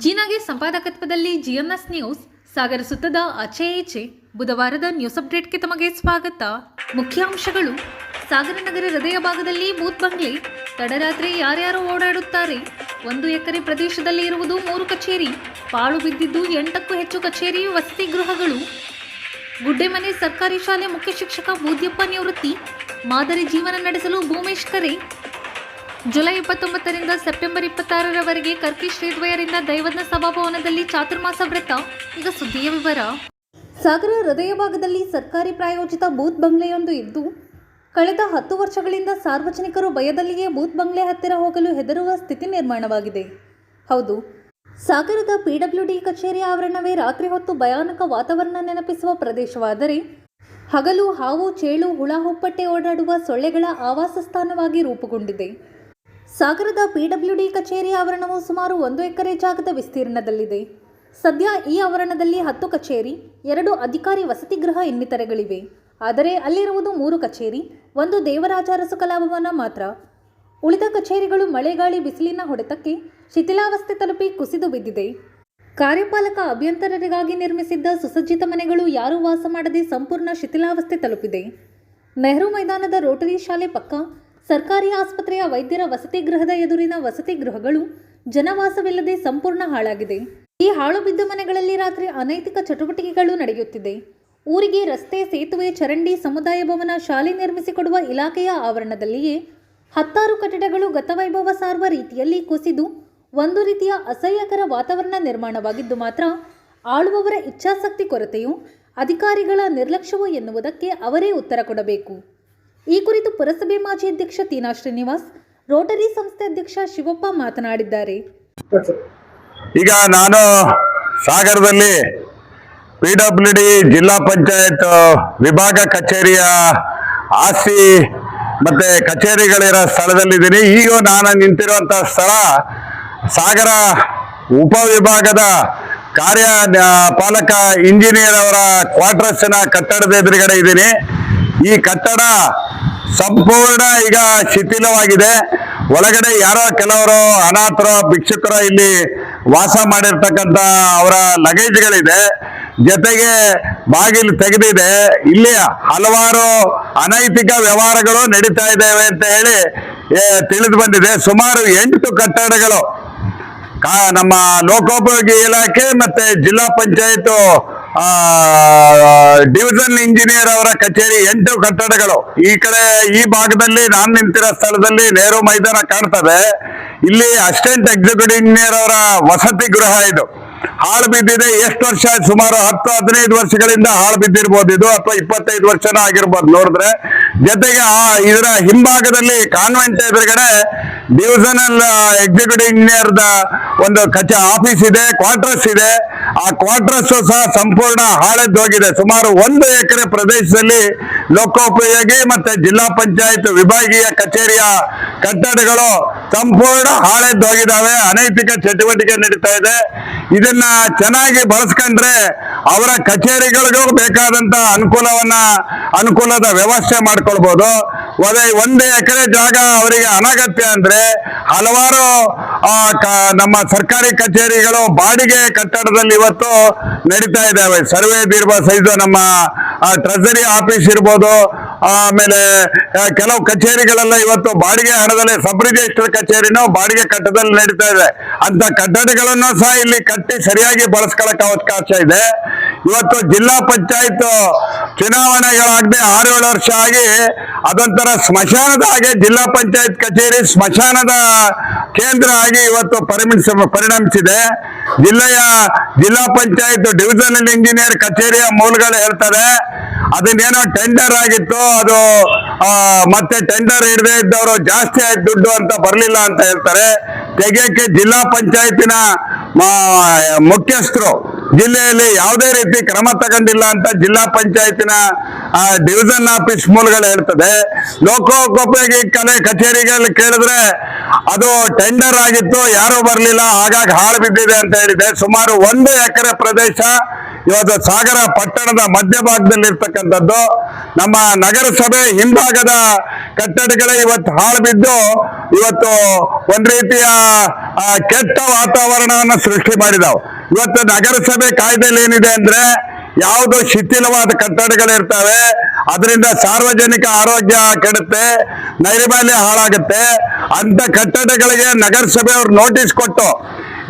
ಜೀನಾಗೆ ಸಂಪಾದಕತ್ವದಲ್ಲಿ GMS news ಸಾಗರ ಸುತ್ತದ ಆಚೆ ಈಚೆ ಬುಧವಾರದ news ಅಪ್ಡೇಟ್ಗೆ ತಮಗೆ ಸ್ವಾಗತ. ಮುಖ್ಯಾಂಶಗಳು: ಸಾಗರ ನಗರ ಹೃದಯ ಭಾಗದಲ್ಲಿ ಬೂತ್ ಬಂಗ್ಲೆ, ತಡರಾತ್ರಿ ಯಾರ್ಯಾರು ಓಡಾಡುತ್ತಾರೆ. 1 ಎಕರೆ ಪ್ರದೇಶದಲ್ಲಿ ಇರುವುದು 3 ಕಚೇರಿ, ಪಾಳು ಬಿದ್ದಿದ್ದು 8ಕ್ಕೂ ಹೆಚ್ಚು ಕಚೇರಿ ವಸತಿ ಗೃಹಗಳು. ಗುಡ್ಡೆಮನೆ ಸರ್ಕಾರಿ ಶಾಲೆ ಮುಖ್ಯ ಶಿಕ್ಷಕ ಬೂದ್ಯಪ್ಪ ನಿವೃತ್ತಿ, ಮಾದರಿ ಜೀವನ ನಡೆಸಲು ಭೂಮೇಶ್ ಕರೆ. ಜುಲೈ 29ರಿಂದ ಸೆಪ್ಟೆಂಬರ್ 26ರವರೆಗೆ ಕರ್ಕಿ ಶ್ರೀದ್ವಯರಿಂದ ದೈವಜ್ಞ ಸಭಾಭವನದಲ್ಲಿ ಚಾತುರ್ಮಾಸ ವ್ರತ. ಈಗ ಸುದ್ದಿಯ ವಿವರ. ಸಾಗರ ಹೃದಯ ಭಾಗದಲ್ಲಿ ಸರ್ಕಾರಿ ಪ್ರಾಯೋಜಿತ ಬೂತ್ ಬಂಗ್ಲೆಯೊಂದು ಇದ್ದು, ಕಳೆದ 10 ವರ್ಷಗಳಿಂದ ಸಾರ್ವಜನಿಕರು ಭಯದಲ್ಲಿಯೇ ಬೂತ್ ಬಂಗ್ಲೆ ಹತ್ತಿರ ಹೋಗಲು ಹೆದರುವ ಸ್ಥಿತಿ ನಿರ್ಮಾಣವಾಗಿದೆ. ಹೌದು, ಸಾಗರದ PWD ಕಚೇರಿ ಆವರಣವೇ ರಾತ್ರಿ ಹೊತ್ತು ಭಯಾನಕ ವಾತಾವರಣ ನೆನಪಿಸುವ ಪ್ರದೇಶವಾದರೆ, ಹಗಲು ಹಾವು, ಚೇಳು, ಹುಳ ಹುಪ್ಪಟ್ಟೆ ಓಡಾಡುವ ಸೊಳ್ಳೆಗಳ ಆವಾಸ ಸ್ಥಾನವಾಗಿ ರೂಪುಗೊಂಡಿದೆ. ಸಾಗರದ PWD ಕಚೇರಿ ಆವರಣವು ಸುಮಾರು 1 ಎಕರೆ ಜಾಗದ ವಿಸ್ತೀರ್ಣದಲ್ಲಿದೆ. ಸದ್ಯ ಈ ಆವರಣದಲ್ಲಿ 10 ಕಚೇರಿ, 2 ಅಧಿಕಾರಿ ವಸತಿ ಗೃಹ ಇನ್ನಿತರೆಗಳಿವೆ. ಆದರೆ ಅಲ್ಲಿರುವುದು 3 ಕಚೇರಿ, 1 ದೇವರಾಜ ಅರಸು ಕಲಾಭವನ ಮಾತ್ರ. ಉಳಿದ ಕಚೇರಿಗಳು ಮಳೆಗಾಳಿ ಬಿಸಿಲಿನ ಹೊಡೆತಕ್ಕೆ ಶಿಥಿಲಾವಸ್ಥೆ ತಲುಪಿ ಕುಸಿದು ಬಿದ್ದಿದೆ. ಕಾರ್ಯಪಾಲಕ ಅಭಿಯಂತರರಿಗಾಗಿ ನಿರ್ಮಿಸಿದ್ದ ಸುಸಜ್ಜಿತ ಮನೆಗಳು ಯಾರೂ ವಾಸ ಮಾಡದೆ ಸಂಪೂರ್ಣ ಶಿಥಿಲಾವಸ್ಥೆ ತಲುಪಿದೆ. ನೆಹರು ಮೈದಾನದ ರೋಟರಿ ಶಾಲೆ ಪಕ್ಕ ಸರ್ಕಾರಿ ಆಸ್ಪತ್ರೆಯ ವೈದ್ಯರ ವಸತಿ ಗೃಹದ ಎದುರಿನ ವಸತಿ ಗೃಹಗಳು ಜನವಾಸವಿಲ್ಲದೆ ಸಂಪೂರ್ಣ ಹಾಳಾಗಿದೆ. ಈ ಹಾಳು ಬಿದ್ದ ಮನೆಗಳಲ್ಲಿ ರಾತ್ರಿ ಅನೈತಿಕ ಚಟುವಟಿಕೆಗಳು ನಡೆಯುತ್ತಿದೆ. ಊರಿಗೆ ರಸ್ತೆ, ಸೇತುವೆ, ಚರಂಡಿ, ಸಮುದಾಯ ಭವನ, ಶಾಲೆ ನಿರ್ಮಿಸಿಕೊಡುವ ಇಲಾಖೆಯ ಆವರಣದಲ್ಲಿಯೇ 10 ಕಟ್ಟಡಗಳು ಗತವೈಭವ ಸಾರುವ ರೀತಿಯಲ್ಲಿ ಕುಸಿದು ಒಂದು ರೀತಿಯ ಅಸಹ್ಯಕರ ವಾತಾವರಣ ನಿರ್ಮಾಣವಾಗಿದ್ದು ಮಾತ್ರ ಆಳುವವರ ಇಚ್ಛಾಶಕ್ತಿ ಕೊರತೆಯು, ಅಧಿಕಾರಿಗಳ ನಿರ್ಲಕ್ಷ್ಯವೋ ಎನ್ನುವುದಕ್ಕೆ ಅವರೇ ಉತ್ತರ ಕೊಡಬೇಕು. ಈ ಕುರಿತು ಪುರಸಭೆ ಮಾಜಿ ಅಧ್ಯಕ್ಷ ತೀನಾ ಶ್ರೀನಿವಾಸ್, ರೋಟರಿ ಸಂಸ್ಥೆ ಅಧ್ಯಕ್ಷ ಶಿವಪ್ಪ ಮಾತನಾಡಿದ್ದಾರೆ. ಈಗ ನಾನು ಸಾಗರದಲ್ಲಿ PWD ಜಿಲ್ಲಾ ಪಂಚಾಯತ್ ವಿಭಾಗ ಕಚೇರಿಯ ಆಸ್ತಿ ಮತ್ತೆ ಕಚೇರಿಗಳಿರೋ ಸ್ಥಳದಲ್ಲಿದ್ದೀನಿ. ಈಗ ನಾನು ನಿಂತಿರುವಂತಹ ಸ್ಥಳ ಸಾಗರ ಉಪವಿಭಾಗದ ಕಾರ್ಯಪಾಲಕ ಇಂಜಿನಿಯರ್ ಅವರ ಕ್ವಾರ್ಟರ್ಸ್ನ ಕಟ್ಟಡದ ಎದುರುಗಡೆ ಇದ್ದೀನಿ. ಈ ಕಟ್ಟಡ ಸಂಪೂರ್ಣ ಈಗ ಶಿಥಿಲವಾಗಿದೆ. ಒಳಗಡೆ ಯಾರೋ ಕೆಲವರು ಅನಾಥರು, ಭಿಕ್ಷುಕರು ಇಲ್ಲಿ ವಾಸ ಮಾಡಿರ್ತಕ್ಕಂಥ ಅವರ ಲಗೇಜ್ಗಳಿದೆ. ಜೊತೆಗೆ ಬಾಗಿಲು ತೆಗೆದಿದೆ. ಇಲ್ಲಿ ಹಲವಾರು ಅನೈತಿಕ ವ್ಯವಹಾರಗಳು ನಡೀತಾ ಇದ್ದಾವೆ ಅಂತ ಹೇಳಿ ತಿಳಿದು ಬಂದಿದೆ. ಸುಮಾರು 8 ಕಟ್ಟಡಗಳು ನಮ್ಮ ಲೋಕೋಪಯೋಗಿ ಇಲಾಖೆ ಮತ್ತೆ ಜಿಲ್ಲಾ ಪಂಚಾಯತ್ ಡಿವಿಷನ್ ಇಂಜಿನಿಯರ್ ಅವರ ಕಚೇರಿ 8 ಕಟ್ಟಡಗಳು. ಈ ಕಡೆ ಈ ಭಾಗದಲ್ಲಿ ನಾನು ನಿಂತಿರೋ ಸ್ಥಳದಲ್ಲಿ ನೆಹರು ಮೈದಾನ ಕಾಣ್ತದೆ. ಇಲ್ಲಿ ಅಸಿಸ್ಟೆಂಟ್ ಎಕ್ಸಿಕ್ಯೂಟಿವ್ ಇಂಜಿನಿಯರ್ ಅವರ ವಸತಿ ಗೃಹ ಇದು ಹಾಳು ಬಿದ್ದಿದೆ. ಎಷ್ಟು ವರ್ಷ? ಸುಮಾರು 10-15 ವರ್ಷಗಳಿಂದ ಹಾಳು ಬಿದ್ದಿರ್ಬೋದು ಇದು, ಅಥವಾ 25 ವರ್ಷನೂ ಆಗಿರ್ಬೋದು ನೋಡಿದ್ರೆ. ಜೊತೆಗೆ ಇದರ ಹಿಂಭಾಗದಲ್ಲಿ ಕಾನ್ವೆಂಟ್ ಎದುರುಗಡೆ ಡಿವಿಷನಲ್ ಎಕ್ಸಿಕ್ಯೂಟಿವ್ ಇಂಜಿನಿಯರ್ ಒಂದು ಆಫೀಸ್ ಇದೆ, ಕ್ವಾರ್ಟರ್ಸ್ ಇದೆ. ಆ ಕ್ವಾರ್ಟರ್ಸ್ ಸಹ ಸಂಪೂರ್ಣ ಹಾಳೆದ್ದೋಗಿದೆ. ಸುಮಾರು 1 ಎಕರೆ ಪ್ರದೇಶದಲ್ಲಿ ಲೋಕೋಪಯೋಗಿ ಮತ್ತೆ ಜಿಲ್ಲಾ ಪಂಚಾಯತ್ ವಿಭಾಗೀಯ ಕಚೇರಿಯ ಕಟ್ಟಡಗಳು ಸಂಪೂರ್ಣ ಹಾಳೆದ್ದೋಗಿದ್ದಾವೆ. ಅನೈತಿಕ ಚಟುವಟಿಕೆ ನಡೀತಾ ಇದೆ. ಇದನ್ನ ಚೆನ್ನಾಗಿ ಬಳಸ್ಕೊಂಡ್ರೆ ಅವರ ಕಚೇರಿಗಳಿಗೂ ಬೇಕಾದಂತ ಅನುಕೂಲದ ವ್ಯವಸ್ಥೆ ಮಾಡ್ಕೊಳ್ಬಹುದು. 1 ಎಕರೆ ಜಾಗ ಅವರಿಗೆ ಅನಗತ್ಯ ಅಂದ್ರೆ ಹಲವಾರು ನಮ್ಮ ಸರ್ಕಾರಿ ಕಚೇರಿಗಳು ಬಾಡಿಗೆ ಕಟ್ಟಡದಲ್ಲಿ ಇವತ್ತು ನಡೀತಾ ಇದ್ದಾವೆ. ಸರ್ವೆ ದೀರ್ಘ ಸೈಜ್ ನಮ್ಮ ಟ್ರೆಜರಿ ಆಫೀಸ್ ಇರ್ಬೋದು, ಆಮೇಲೆ ಕೆಲವು ಕಚೇರಿಗಳೆಲ್ಲ ಇವತ್ತು ಬಾಡಿಗೆ ಹಣದಲ್ಲಿ, ಸಬ್ ರಿಜಿಸ್ಟರ್ ಕಚೇರಿನೂ ಬಾಡಿಗೆ ಕಟ್ಟಡದಲ್ಲಿ ನಡೀತಾ ಇದೆ. ಅಂತ ಕಟ್ಟಡಗಳನ್ನು ಸಹ ಇಲ್ಲಿ ಕಟ್ಟಿ ಸರಿಯಾಗಿ ಬಳಸ್ಕೊಳ್ಳಕ್ಕೆ ಅವಕಾಶ ಇದೆ. ಇವತ್ತು ಜಿಲ್ಲಾ ಪಂಚಾಯತ್ ಚುನಾವಣೆಗಳಾಗದೆ 6-7 ವರ್ಷ ಆಗಿ ಅದೊಂಥರ ಸ್ಮಶಾನದ ಹಾಗೆ ಜಿಲ್ಲಾ ಪಂಚಾಯತ್ ಕಚೇರಿ ಸ್ಮಶಾನದ ಕೇಂದ್ರ ಆಗಿ ಇವತ್ತು ಪರಿಣಮಿಸಿದೆ. ಜಿಲ್ಲಾ ಪಂಚಾಯತ್ ಡಿವಿಷನಲ್ ಇಂಜಿನಿಯರ್ ಕಚೇರಿಯ ಮೂಲಗಳು ಹೇಳ್ತಾರೆ ಅದನ್ನೇನೋ ಟೆಂಡರ್ ಆಗಿತ್ತು, ಅದು ಮತ್ತೆ ಟೆಂಡರ್ ಹಿಡದೆ ಇದ್ದವರು ಜಾಸ್ತಿ ಆಯ್ತು ದುಡ್ಡು ಅಂತ ಬರಲಿಲ್ಲ ಅಂತ ಹೇಳ್ತಾರೆ. ತೆಗೆಯಕ್ಕೆ ಜಿಲ್ಲಾ ಪಂಚಾಯತಿನ ಮುಖ್ಯಸ್ಥರು ಜಿಲ್ಲೆಯಲ್ಲಿ ಯಾವುದೇ ರೀತಿ ಕ್ರಮ ತಗೊಂಡಿಲ್ಲ ಅಂತ ಜಿಲ್ಲಾ ಪಂಚಾಯತಿನ ಡಿವಿಷನ್ ಆಫೀಸ್ ಮೂಲಗಳು ಹೇಳ್ತದೆ. ಲೋಕೋಪಯೋಗಿ ಕಚೇರಿಗಳಲ್ಲಿ ಕೇಳಿದ್ರೆ ಅದು ಟೆಂಡರ್ ಆಗಿತ್ತು, ಯಾರೂ ಬರಲಿಲ್ಲ, ಹಾಗಾಗಿ ಹಾಳು ಬಿದ್ದಿದೆ ಅಂತ ಹೇಳಿದೆ. ಸುಮಾರು 1 ಎಕರೆ ಪ್ರದೇಶ ಇವತ್ತು ಸಾಗರ ಪಟ್ಟಣದ ಮಧ್ಯಭಾಗದಲ್ಲಿರ್ತಕ್ಕಂಥದ್ದು. ನಮ್ಮ ನಗರಸಭೆ ಹಿಂಭಾಗದ ಕಟ್ಟಡಗಳೇ ಇವತ್ತು ಹಾಳು ಬಿದ್ದು ಇವತ್ತು ಒಂದ್ ರೀತಿಯ ಕೆಟ್ಟ ವಾತಾವರಣವನ್ನು ಸೃಷ್ಟಿ ಮಾಡಿದಾವೆ. ಇವತ್ತು ನಗರಸಭೆ ಕಾಯ್ದೆಯಲ್ಲಿ ಏನಿದೆ ಅಂದ್ರೆ, ಯಾವುದು ಶಿಥಿಲವಾದ ಕಟ್ಟಡಗಳಿರ್ತವೆ ಅದರಿಂದ ಸಾರ್ವಜನಿಕ ಆರೋಗ್ಯ ಕೆಡುತ್ತೆ, ನೈರ್ಮಲ್ಯ ಹಾಳಾಗುತ್ತೆ. ಅಂತ ಕಟ್ಟಡಗಳಿಗೆ ನಗರಸಭೆಯವರು ನೋಟಿಸ್ ಕೊಟ್ಟು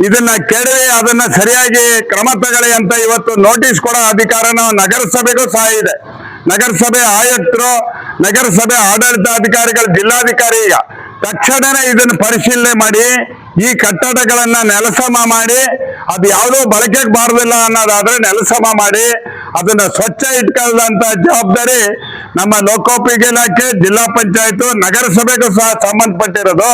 ಇದನ್ನ ಕೆಡವಿ ಅದನ್ನ ಸರಿಯಾಗಿ ಕ್ರಮ ತಗೊಳ್ಳಿ ಅಂತ ಇವತ್ತು ನೋಟಿಸ್ ಕೊಡೋ ಅಧಿಕಾರ ನಾವು ನಗರಸಭೆಗೂ ಸಹ ಇದೆ. ನಗರಸಭೆ ಆಯುಕ್ತರು, ನಗರಸಭೆ ಆಡಳಿತಾಧಿಕಾರಿಗಳು, ಜಿಲ್ಲಾಧಿಕಾರಿ ಈಗ ತಕ್ಷಣನೇ ಇದನ್ನು ಪರಿಶೀಲನೆ ಮಾಡಿ ಈ ಕಟ್ಟಡಗಳನ್ನ ನೆಲಸಮ ಮಾಡಿ, ಅದು ಯಾವುದೋ ಬಳಕೆಗೆ ಬಾರದಿಲ್ಲ ಅನ್ನೋದಾದ್ರೆ ನೆಲಸಮ ಮಾಡಿ ಅದನ್ನ ಸ್ವಚ್ಛ ಇಟ್ಕೊಳ್ಳುವಂತ ಜವಾಬ್ದಾರಿ ನಮ್ಮ ಲೋಕೋಪಯೋಗಿ ಇಲಾಖೆ, ಜಿಲ್ಲಾ ಪಂಚಾಯತ್, ನಗರಸಭೆಗೂ ಸಹ ಸಂಬಂಧಪಟ್ಟಿರೋದು.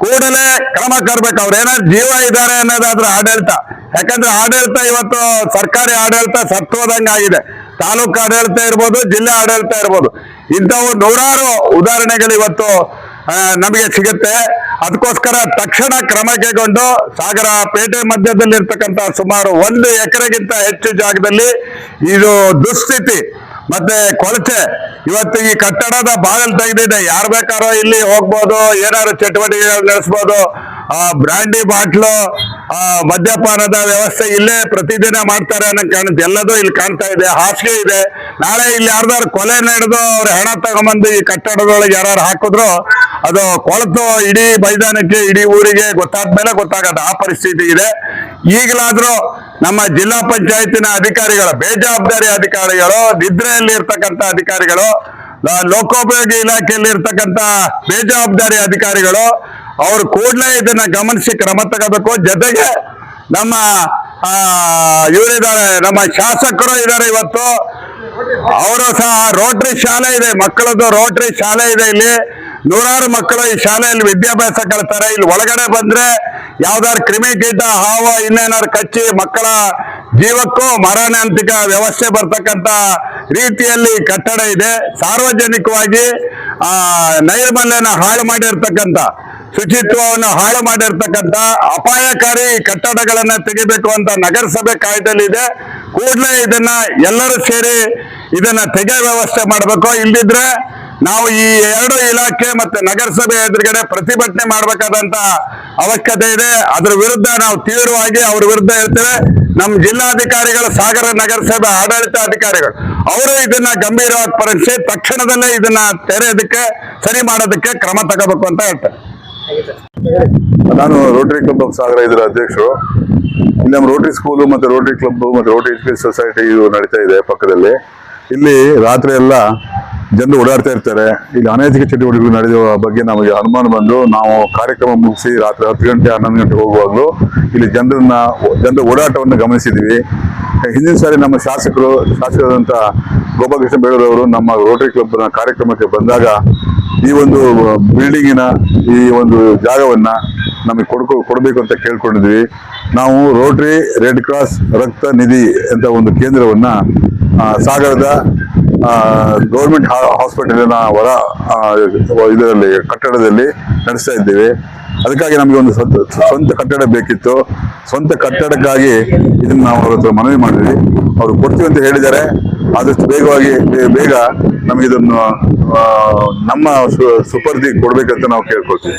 ಕೂಡಲೇ ಕ್ರಮ ಕರ್ಬೇಕು. ಅವ್ರೇನಾದ್ರು ಜೀವ ಇದ್ದಾರೆ ಅನ್ನೋದಾದ್ರೆ ಆಡಳಿತ, ಯಾಕಂದ್ರೆ ಆಡಳಿತ ಇವತ್ತು ಸರ್ಕಾರಿ ಆಡಳಿತ ಸತ್ತೋದಂಗಾಗಿದೆ. ತಾಲೂಕು ಆಡಳಿತ ಇರ್ಬೋದು, ಜಿಲ್ಲಾ ಆಡಳಿತ ಇರ್ಬೋದು, ಇಂಥವು ನೂರಾರು ಉದಾಹರಣೆಗಳು ಇವತ್ತು ನಮಗೆ ಸಿಗುತ್ತೆ. ಅದಕ್ಕೋಸ್ಕರ ತಕ್ಷಣ ಕ್ರಮ ಕೈಗೊಂಡು ಸಾಗರ ಪೇಟೆ ಮಧ್ಯದಲ್ಲಿರ್ತಕ್ಕಂಥ ಸುಮಾರು 1 ಎಕರೆಗಿಂತ ಹೆಚ್ಚು ಜಾಗದಲ್ಲಿ ಇದು ದುಸ್ಥಿತಿ ಮತ್ತೆ ಕೊಳಚೆ, ಇವತ್ತು ಈ ಕಟ್ಟಡದ ಬಾಗಿಲು ತೆಗೆದಿದೆ. ಯಾರು ಬೇಕಾದ್ರೂ ಇಲ್ಲಿ ಹೋಗ್ಬೋದು, ಏನಾದ್ರು ಚಟುವಟಿಕೆಗಳು ನಡೆಸ್ಬೋದು. ಬ್ರಾಂಡಿ ಬಾಟ್ಲು, ಮದ್ಯಪಾನದ ವ್ಯವಸ್ಥೆ ಇಲ್ಲೇ ಪ್ರತಿದಿನ ಮಾಡ್ತಾರೆ ಅನ್ನೋ ಕಾಣುತ್ತೆ. ಎಲ್ಲದೂ ಇಲ್ಲಿ ಕಾಣ್ತಾ ಇದೆ. ಹಾಸಿಗೆ ಇದೆ. ನಾಳೆ ಇಲ್ಲಿ ಯಾರ್ದಾರು ಕೊಲೆ ನಡೆದು ಅವ್ರ ಹೆಣ ತಗೊಂಬಂದು ಈ ಕಟ್ಟಡದೊಳಗೆ ಯಾರು ಹಾಕಿದ್ರು ಅದು ಕೊಳತು ಇಡೀ ಮೈದಾನಕ್ಕೆ, ಇಡೀ ಊರಿಗೆ ಗೊತ್ತಾದ್ಮೇಲೆ ಗೊತ್ತಾಗತ್ತೆ. ಆ ಪರಿಸ್ಥಿತಿ ಇದೆ. ಈಗಲಾದ್ರೂ ನಮ್ಮ ಜಿಲ್ಲಾ ಪಂಚಾಯತಿನ ಅಧಿಕಾರಿಗಳು, ಬೇಜವಾಬ್ದಾರಿ ಅಧಿಕಾರಿಗಳು, ನಿದ್ರೆಯಲ್ಲಿ ಇರ್ತಕ್ಕಂಥ ಅಧಿಕಾರಿಗಳು, ಲೋಕೋಪಯೋಗಿ ಇಲಾಖೆಯಲ್ಲಿ ಇರ್ತಕ್ಕಂಥ ಬೇಜವಾಬ್ದಾರಿ ಅಧಿಕಾರಿಗಳು ಅವರು ಕೂಡಲೇ ಇದನ್ನ ಗಮನಿಸಿ ಕ್ರಮ ತಗೋಬೇಕು. ಜೊತೆಗೆ ನಮ್ಮ ಇವರಿದ್ದಾರೆ, ನಮ್ಮ ಶಾಸಕರು ಇದ್ದಾರೆ. ಇವತ್ತು ಅವರು ಸಹ ರೋಟರಿ ಶಾಲೆ ಇದೆ, ಮಕ್ಕಳದ್ದು ರೋಟರಿ ಶಾಲೆ ಇದೆ. ಇಲ್ಲಿ ನೂರಾರು ಮಕ್ಕಳು ಈ ಶಾಲೆಯಲ್ಲಿ ವಿದ್ಯಾಭ್ಯಾಸ ಕಲಿತಾರೆ. ಇಲ್ಲಿ ಒಳಗಡೆ ಬಂದ್ರೆ ಯಾವ್ದಾದ್ರು ಕ್ರಿಮಿಕೀಟ, ಹಾವು ಇನ್ನೇನಾದ್ರು ಕಚ್ಚಿ ಮಕ್ಕಳ ಜೀವಕ್ಕೂ ಮಾರಣಾಂತಿಕ ವ್ಯವಸ್ಥೆ ಬರ್ತಕ್ಕಂಥ ರೀತಿಯಲ್ಲಿ ಕಟ್ಟಡ ಇದೆ. ಸಾರ್ವಜನಿಕವಾಗಿ ನೈರ್ಮಲ್ಯನ ಹಾಳು ಮಾಡಿರ್ತಕ್ಕಂಥ, ಶುಚಿತ್ವವನ್ನು ಹಾಳು ಮಾಡಿರ್ತಕ್ಕಂಥ ಅಪಾಯಕಾರಿ ಕಟ್ಟಡಗಳನ್ನ ತೆಗಿಬೇಕು ಅಂತ ನಗರಸಭೆ ಕಾಯ್ದೆಯಲ್ಲಿ ಇದೆ. ಕೂಡಲೇ ಇದನ್ನ ಎಲ್ಲರೂ ಸೇರಿ ಇದನ್ನ ತೆಗೆಯೋ ವ್ಯವಸ್ಥೆ ಮಾಡಬೇಕು. ಇಲ್ದಿದ್ರೆ ನಾವು ಈ 2 ಇಲಾಖೆ ಮತ್ತೆ ನಗರಸಭೆ ಎದುರುಗಡೆ ಪ್ರತಿಭಟನೆ ಮಾಡಬೇಕಾದಂತ ಅವಶ್ಯಕತೆ ಇದೆ. ಅದ್ರ ವಿರುದ್ಧ ನಾವು ತೀವ್ರವಾಗಿ ಅವ್ರ ವಿರುದ್ಧ ಇರ್ತೇವೆ. ನಮ್ಮ ಜಿಲ್ಲಾಧಿಕಾರಿಗಳು, ಸಾಗರ ನಗರಸಭೆ ಆಡಳಿತಾಧಿಕಾರಿಗಳು ಅವರು ಇದನ್ನ ಗಂಭೀರವಾಗಿ ಪರಿಗಣಿಸಿ ತಕ್ಷಣದಲ್ಲೇ ಇದನ್ನ ತೆರೆಯೋದಕ್ಕೆ, ಸರಿ ಮಾಡೋದಕ್ಕೆ ಕ್ರಮ ತಗೋಬೇಕು ಅಂತ ಹೇಳ್ತಾರೆ. ನಾನು ರೋಟರಿ ಕ್ಲಬ್ ಆಫ್ ಸಾಗರ ಇದರ ಅಧ್ಯಕ್ಷರು. ಇಲ್ಲಿ ನಮ್ಮ ರೋಟರಿ ಸ್ಕೂಲು ಮತ್ತೆ ರೋಟರಿ ಕ್ಲಬ್ ಮತ್ತೆ ರೋಟರಿ ಎಜುಕೇಶನ್ ಸೊಸೈಟಿ ಇದು ನಡೀತಾ ಇದೆ ಪಕ್ಕದಲ್ಲಿ. ಇಲ್ಲಿ ರಾತ್ರಿ ಎಲ್ಲ ಜನರು ಓಡಾಡ್ತಾ ಇರ್ತಾರೆ. ಇಲ್ಲಿ ಅನೈತಿಕ ಚಟುವಟಿಕೆಗಳು ನಡೆಯುವ ಬಗ್ಗೆ ನಮಗೆ ಅನುಮಾನ ಬಂದು ನಾವು ಕಾರ್ಯಕ್ರಮ ಮುಗಿಸಿ ರಾತ್ರಿ 10 ಗಂಟೆ 11 ಗಂಟೆ ಹೋಗುವಾಗಲೂ ಇಲ್ಲಿ ಜನರ ಓಡಾಟವನ್ನು ಗಮನಿಸಿದ್ದೀವಿ. ಹಿಂದಿನ ಸಾರಿ ನಮ್ಮ ಶಾಸಕರಾದಂಥ ಗೋಪಾಲಕೃಷ್ಣ ಬೇಳೂರವರು ನಮ್ಮ ರೋಟರಿ ಕ್ಲಬ್ನ ಕಾರ್ಯಕ್ರಮಕ್ಕೆ ಬಂದಾಗ ಈ ಒಂದು ಬಿಲ್ಡಿಂಗಿನ ಈ ಒಂದು ಜಾಗವನ್ನ ನಮಗೆ ಕೊಡಬೇಕು ಅಂತ ಕೇಳ್ಕೊಂಡಿದ್ವಿ. ನಾವು ರೋಟರಿ ರೆಡ್ ಕ್ರಾಸ್ ರಕ್ತ ನಿಧಿ ಅಂತ ಒಂದು ಕೇಂದ್ರವನ್ನ ಸಾಗರದ ಗೌರ್ಮೆಂಟ್ ಹಾಸ್ಪಿಟಲಿನ ಹೊರ ಇದರಲ್ಲಿ ಕಟ್ಟಡದಲ್ಲಿ ನಡೆಸ್ತಾ ಇದ್ದೇವೆ. ಅದಕ್ಕಾಗಿ ನಮಗೆ ಒಂದು ಸ್ವಂತ ಕಟ್ಟಡ ಬೇಕಿತ್ತು. ಸ್ವಂತ ಕಟ್ಟಡಕ್ಕಾಗಿ ಇದನ್ನು ನಾವು ಅವ್ರ ಹತ್ರ ಮನವಿ ಮಾಡಿದ್ವಿ. ಅವರು ಕೊಡ್ತೀವಿ ಅಂತ ಹೇಳಿದ್ದಾರೆ. ಆದಷ್ಟು ಬೇಗ ನಮಗೆ ಇದನ್ನು ನಮ್ಮ ಸುಪರ್ದಿ ಕೊಡ್ಬೇಕಂತ ನಾವು ಕೇಳ್ಕೊಳ್ತೀವಿ.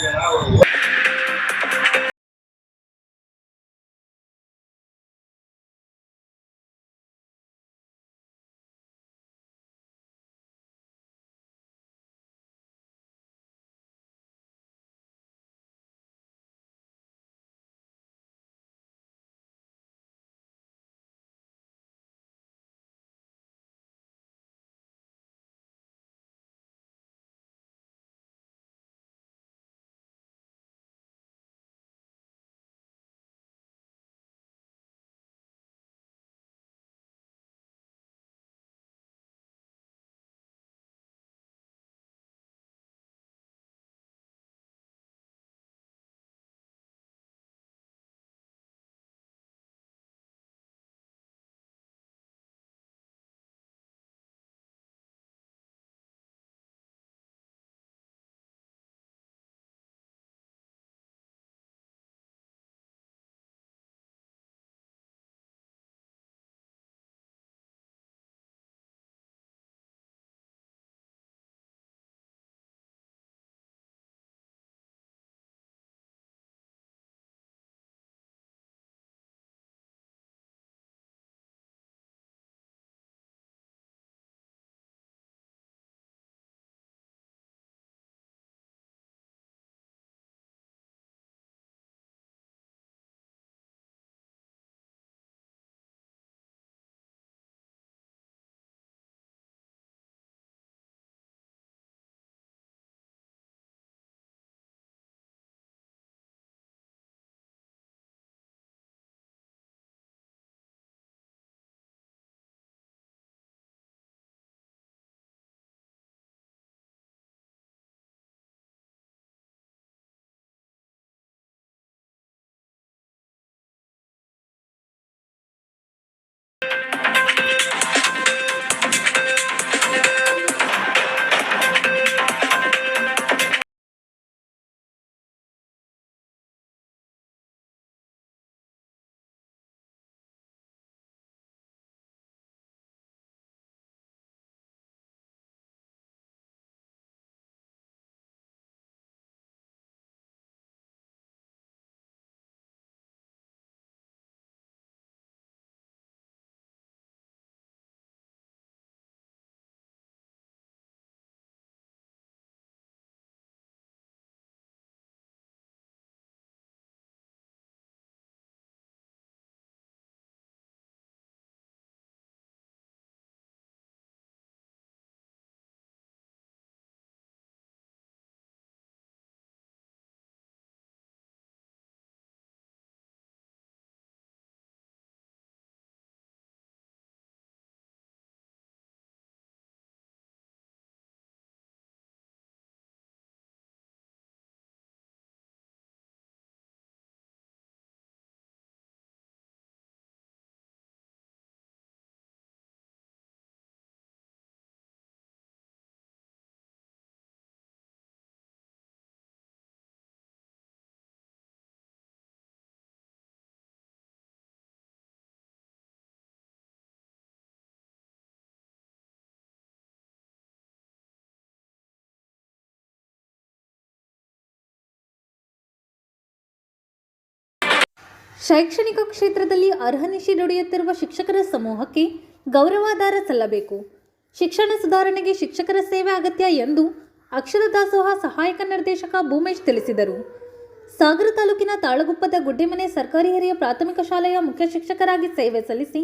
ಶೈಕ್ಷಣಿಕ ಕ್ಷೇತ್ರದಲ್ಲಿ ಅರ್ಹನಿಶಿ ದುಡಿಯುತ್ತಿರುವ ಶಿಕ್ಷಕರ ಸಮೂಹಕ್ಕೆ ಗೌರವಾಧಾರ ಸಲ್ಲಬೇಕು. ಶಿಕ್ಷಣ ಸುಧಾರಣೆಗೆ ಶಿಕ್ಷಕರ ಸೇವೆ ಅಗತ್ಯ ಎಂದು ಅಕ್ಷರ ದಾಸೋಹ ಸಹಾಯಕ ನಿರ್ದೇಶಕ ಭೂಮೇಶ್ ತಿಳಿಸಿದರು. ಸಾಗರ ತಾಲೂಕಿನ ತಾಳಗುಪ್ಪದ ಗುಡ್ಡೆಮನೆ ಸರ್ಕಾರಿ ಹಿರಿಯ ಪ್ರಾಥಮಿಕ ಶಾಲೆಯ ಮುಖ್ಯ ಶಿಕ್ಷಕರಾಗಿ ಸೇವೆ ಸಲ್ಲಿಸಿ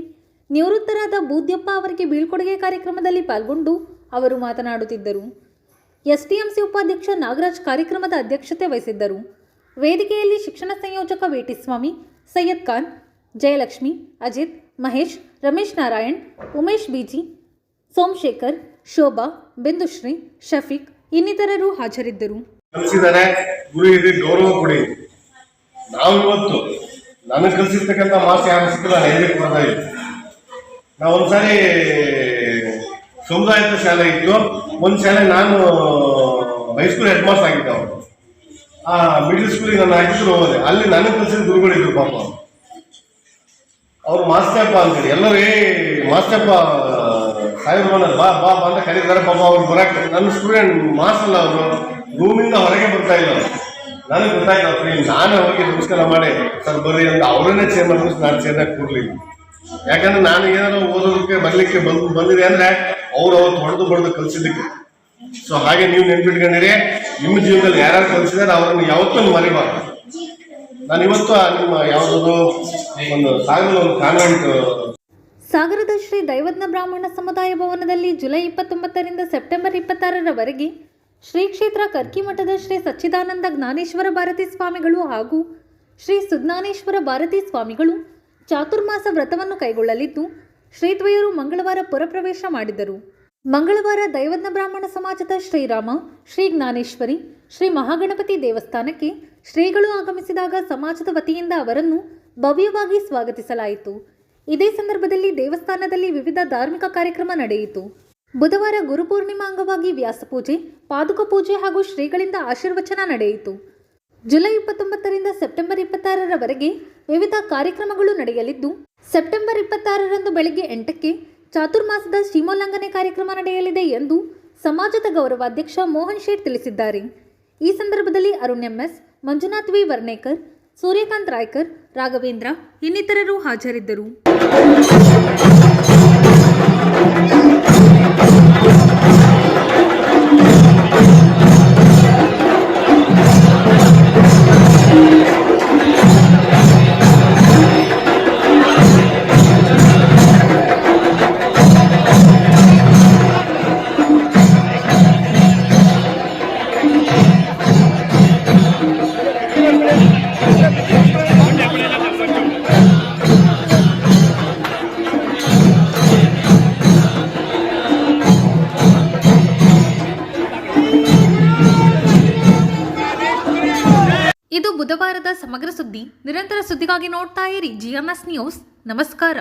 ನಿವೃತ್ತರಾದ ಬೂದ್ಯಪ್ಪ ಅವರಿಗೆ ಬೀಳ್ಕೊಡುಗೆ ಕಾರ್ಯಕ್ರಮದಲ್ಲಿ ಪಾಲ್ಗೊಂಡು ಅವರು ಮಾತನಾಡುತ್ತಿದ್ದರು. ಎಸ್ಟಿಎಂಸಿ ಉಪಾಧ್ಯಕ್ಷ ನಾಗರಾಜ್ ಕಾರ್ಯಕ್ರಮದ ಅಧ್ಯಕ್ಷತೆ ವಹಿಸಿದ್ದರು. ವೇದಿಕೆಯಲ್ಲಿ ಶಿಕ್ಷಣ ಸಂಯೋಜಕ ವೇಟಿಸ್ವಾಮಿ, ಸೈಯದ್ ಖಾನ್, ಜಯಲಕ್ಷ್ಮಿ, ಅಜಿತ್, ಮಹೇಶ್, ರಮೇಶ್ ನಾರಾಯಣ್, ಉಮೇಶ್ ಬಿಜಿ, ಸೋಮಶೇಖರ್, ಶೋಭಾ, ಬಿಂದುಶ್ರೀ, ಶಫೀಕ್ ಇನ್ನಿತರರು ಹಾಜರಿದ್ದರು. ಕಲಿಸಿದ್ದಾರೆ, ಗುರುವಿಗೆ ಗೌರವ ಕೊಡಿ. ನಾವು ಇವತ್ತು ನನಗೆ ಕಲಿಸಿರ್ತಕ್ಕಂಥ ಮಾರ್ಕ್ಸ್ ಯಾರು ಸಿಕ್ಕಿಲ್ಲ, ನೈವೇದ್ಯ ಕೊಡ್ತಾ ಇದ್ವಿ. ನಾವು ಒಂದ್ಸಾರಿ ಸಮುದಾಯದ ಶಾಲೆ ಇತ್ತು, ಒಂದು ಶಾಲೆ ನಾನು ಹೈಸ್ಕೂಲ್ ಹೆಡ್ ಮಾಸ್ಟರ್ ಆಗಿದ್ದೆ. ಅವರು ಆ ಮಿಡ್ಲ್ ಸ್ಕೂಲಿಗೆ ನಾನು ಹಾಕಿದ್ರು ಹೋಗೋದೆ. ಅಲ್ಲಿ ನನಗೆ ಕಲಿಸಿದ ಗುರುಗಳಿದ್ರು ಪಾಪ. ಅವ್ರು ಮಾಸ್ತಪ್ಪ ಅಂತೇಳಿ ಎಲ್ಲರೂ ಮಾಸ್ತಪ್ಪ ಸಾಹೇಬ್ರು ಬಾ ಬಾ ಬಾ ಅಂತ ಕರೀತಾರೆ. ಪಾಪ ಅವ್ರು ಬರಕ್ಕೆ ನನ್ನ ಸ್ಟೂಡೆಂಟ್ ಮಾಸ್ಟರ್ ಅಲ್ಲ, ಅವರು ರೂಮಿಂದ ಹೊರಗೆ ಬರ್ತಾ ಇಲ್ಲ. ನನಗೆ ಗೊತ್ತಾಯ್ತು ಅವ್ರಿಗೆ. ನಾನು ಹೋಗಿ ನಮಸ್ಕಾರ ಮಾಡಿ ಸರ್ ಬರ್ರಿ ಅಂತ ಅವರನ್ನೇ ಚೇರ್ ಮಾಡಿದ್ರು. ನಾನು ಚೇರ್ನಾಗ ಕೂರ್ಲಿಲ್ಲ, ಯಾಕಂದ್ರೆ ನಾನು ಏನಾದ್ರು ಓದೋದಕ್ಕೆ ಬರ್ಲಿಕ್ಕೆ ಬಂದಿದೆ ಅಂದ್ರೆ ಅವ್ರು ಹೊಡೆದು ಬಡ್ದು ಕಲಿಸಿದ್ದಕ್ಕೆ. ಸೊ ಹಾಗೆ ನೀವು ನೆನ್ಪಿಟ್ಕೊಂಡಿರಿ, ನಿಮ್ಮ ಜೀವನದಲ್ಲಿ ಯಾರ್ಯಾರು ಕಲಿಸಿದಾರೆ ಅವರನ್ನು ಯಾವತ್ತೂ ಮರಿಬಾರ್ದು. ನಾನು ಇವತ್ತು ನಿಮ್ಮ ಯಾವುದೋ ಒಂದು ಸಾಗರದ ಒಂದು ಕಾನ್ವೆಂಟ್ ಸಾಗರದ ಶ್ರೀ ದೈವಜ್ಞ ಬ್ರಾಹ್ಮಣ ಸಮುದಾಯ ಭವನದಲ್ಲಿ ಜುಲೈ 29ರಿಂದ ಸೆಪ್ಟೆಂಬರ್ 26ರವರೆಗೆ ಶ್ರೀ ಕ್ಷೇತ್ರ ಕರ್ಕಿಮಠದ ಶ್ರೀ ಸಚ್ಚಿದಾನಂದ ಜ್ಞಾನೇಶ್ವರ ಭಾರತಿ ಸ್ವಾಮಿಗಳು ಹಾಗೂ ಶ್ರೀ ಸುಜ್ಞಾನೇಶ್ವರ ಭಾರತಿ ಸ್ವಾಮಿಗಳು ಚಾತುರ್ಮಾಸ ವ್ರತವನ್ನು ಕೈಗೊಳ್ಳಲಿದ್ದು, ಶ್ರೀದ್ವಯರು ಮಂಗಳವಾರ ಪುರಪ್ರವೇಶ ಮಾಡಿದರು. ಮಂಗಳವಾರ ದೈವಜ್ಞ ಬ್ರಾಹ್ಮಣ ಸಮಾಜದ ಶ್ರೀರಾಮ, ಶ್ರೀ ಜ್ಞಾನೇಶ್ವರಿ, ಶ್ರೀ ಮಹಾಗಣಪತಿ ದೇವಸ್ಥಾನಕ್ಕೆ ಶ್ರೀಗಳು ಆಗಮಿಸಿದಾಗ ಸಮಾಜದ ವತಿಯಿಂದ ಅವರನ್ನು ಭವ್ಯವಾಗಿ ಸ್ವಾಗತಿಸಲಾಯಿತು. ಇದೇ ಸಂದರ್ಭದಲ್ಲಿ ದೇವಸ್ಥಾನದಲ್ಲಿ ವಿವಿಧ ಧಾರ್ಮಿಕ ಕಾರ್ಯಕ್ರಮ ನಡೆಯಿತು. ಬುಧವಾರ ಗುರುಪೂರ್ಣಿಮಾ ಅಂಗವಾಗಿ ವ್ಯಾಸಪೂಜೆ, ಪಾದುಕ ಪೂಜೆ ಹಾಗೂ ಶ್ರೀಗಳಿಂದ ಆಶೀರ್ವಚನ ನಡೆಯಿತು. ಜುಲೈ 29ರಿಂದ ಸೆಪ್ಟೆಂಬರ್ 26ರವರೆಗೆ ವಿವಿಧ ಕಾರ್ಯಕ್ರಮಗಳು ನಡೆಯಲಿದ್ದು, ಸೆಪ್ಟೆಂಬರ್ 26ರಂದು ಬೆಳಗ್ಗೆ 8ಕ್ಕೆ ಚಾತುರ್ಮಾಸದ ಸೀಮೋಲ್ಲಂಘನೆ ಕಾರ್ಯಕ್ರಮ ನಡೆಯಲಿದೆ ಎಂದು ಸಮಾಜದ ಗೌರವಾಧ್ಯಕ್ಷ ಮೋಹನ್ ಶೇಟ್ ತಿಳಿಸಿದ್ದಾರೆ. ಈ ಸಂದರ್ಭದಲ್ಲಿ ಅರುಣ್ ಎಂಎಸ್, ಮಂಜುನಾಥ್ ವಿ ವರ್ಣೇಕರ್, ಸೂರ್ಯಕಾಂತ್ ರಾಯ್ಕರ್, ರಾಘವೇಂದ್ರ ಇನ್ನಿತರರು ಹಾಜರಿದ್ದರು. ಇದು ಬುಧವಾರದ ಸಮಗ್ರ ಸುದ್ದಿ. ನಿರಂತರ ಸುದ್ದಿಗಾಗಿ ನೋಡ್ತಾ ಇರಿ GMS ನ್ಯೂಸ್. ನಮಸ್ಕಾರ.